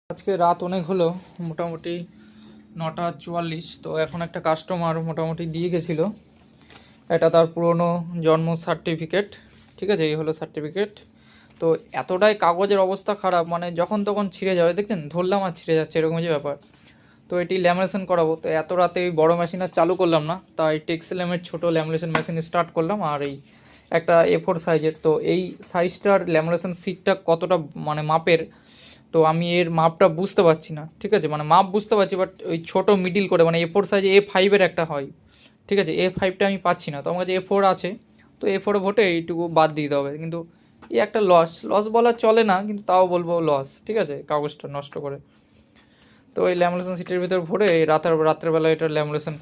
আজকে রাত অনেক হলো, মোটামুটি 9:44। তো এখন একটা কাস্টমার মোটামুটি দিয়ে গেছিলো, এটা তার পুরনো জন্ম সার্টিফিকেট। ঠিক আছে, এই হলো সার্টিফিকেট। তো এতটাই কাগজের অবস্থা খারাপ, মানে যখন তখন ছিঁড়ে যাবে, দেখছেন ধরলাম আর ছিঁড়ে যাচ্ছে, এরকম যে ব্যাপার। তো এটি ল্যামিনেশন করাবো, তো এত রাতে ওই বড়ো মেশিন আর চালু করলাম না, তাই টেক্সেলেমের ছোটো ল্যামিনেশন মেশিন স্টার্ট করলাম। আর এই একটা A4 সাইজের, তো এই সাইজটার ল্যামিনেশন সিটটা কতটা মানে মাপের, তো আমি এর মাপটা বুঝতে পারছি না। ঠিক আছে, মানে মাপ বুঝতে পারছি, বাট ওই ছোটো মিডিল করে, মানে A4 সাইজে A5-এর একটা হয়। ঠিক আছে, A5টা আমি পাচ্ছি না, তো আমার কাছে A4 আছে। তো A4 ভোটে এইটুকু বাদ দিতে হবে, কিন্তু এই একটা লস লস বলা চলে না, কিন্তু তাও বলবো লস। ঠিক আছে, কাগজটা নষ্ট করে। তো এই ল্যামিনেশন সিটের ভিতর ভরে এই রাত্রেবেলা এটা ল্যামিনেশন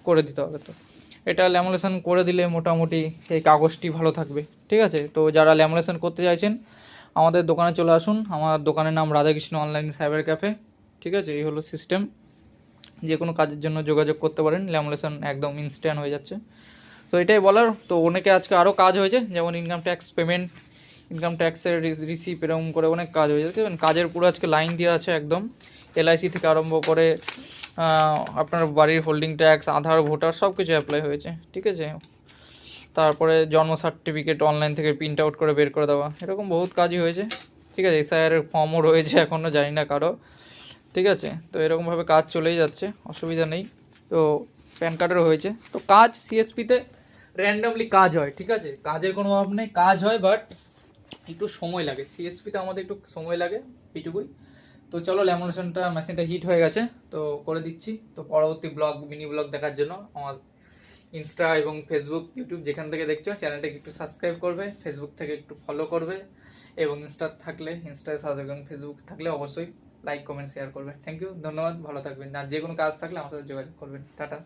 করে দিতে হবে। তো এটা ল্যামিনেশন করে দিলে মোটামুটি এই কাগজটি ভালো থাকবে। ঠিক আছে, তো যারা ল্যামিনেশন করতে চাইছেন আমাদের দোকানে চলে আসুন। আমার দোকানের নাম রাধাকৃষ্ণ অনলাইন সাইবার ক্যাফে। ঠিক আছে, এই হলো সিস্টেম। যে কোনো কাজের জন্য যোগাযোগ করতে পারেন, ল্যামিনেশন একদম ইনস্ট্যান্ট হয়ে যাচ্ছে। তো এটাই বলার। তো অনেকে আজকে আরও কাজ হয়েছে, যেমন ইনকাম ট্যাক্স পেমেন্ট, ইনকাম ট্যাক্সের রিসিপ্ট, এরকম করে অনেক কাজ হয়েছে। দেখবেন কাজের পুরো আজকে লাইন দেওয়া আছে একদম। LIC থেকে আরম্ভ করে আপনার বাড়ির হোল্ডিং ট্যাক্স, আধার, ভোটার সব কিছু অ্যাপ্লাই হয়েছে। ঠিক আছে, তারপরে জন্ম সার্টিফিকেট অনলাইন থেকে প্রিন্ট আউট করে বের করে দেওয়া, এরকম বহুত কাজই হয়েছে। ঠিক আছে, SIR-এর ফর্মও রয়েছে, এখনও জানি না কারো। ঠিক আছে, তো এরকমভাবে কাজ চলেই যাচ্ছে, অসুবিধা নেই। তো প্যান কার্ডেরও হয়েছে। তো কাজ CSP-তে র্যান্ডামলি কাজ হয়। ঠিক আছে, কাজের কোনো অভাব নেই, কাজ হয়, বাট একটু সময় লাগে। CSP-তে আমাদের একটু সময় লাগে, এইটুকুই। তো চলো, ল্যামিনেশনটা মেশিনটা হিট হয়ে গেছে, তো করে দিচ্ছি। তো পরবর্তী ব্লগ, মিনি ব্লগ দেখার জন্য আমার ইনস্টা এবং ফেসবুক, ইউটিউব যেখান থেকে দেখছো, চ্যানেলটাকে একটু সাবস্ক্রাইব করবে, ফেসবুক থেকে একটু ফলো করবে, এবং ইনস্টায় সাথে এবং ফেসবুক থাকলে অবশ্যই লাইক, কমেন্ট, শেয়ার করবে। থ্যাংক ইউ, ধন্যবাদ, ভালো থাকবেন। আর যে কোনো কাজ থাকলে আমার সাথে যোগাযোগ করবেন। টাটা।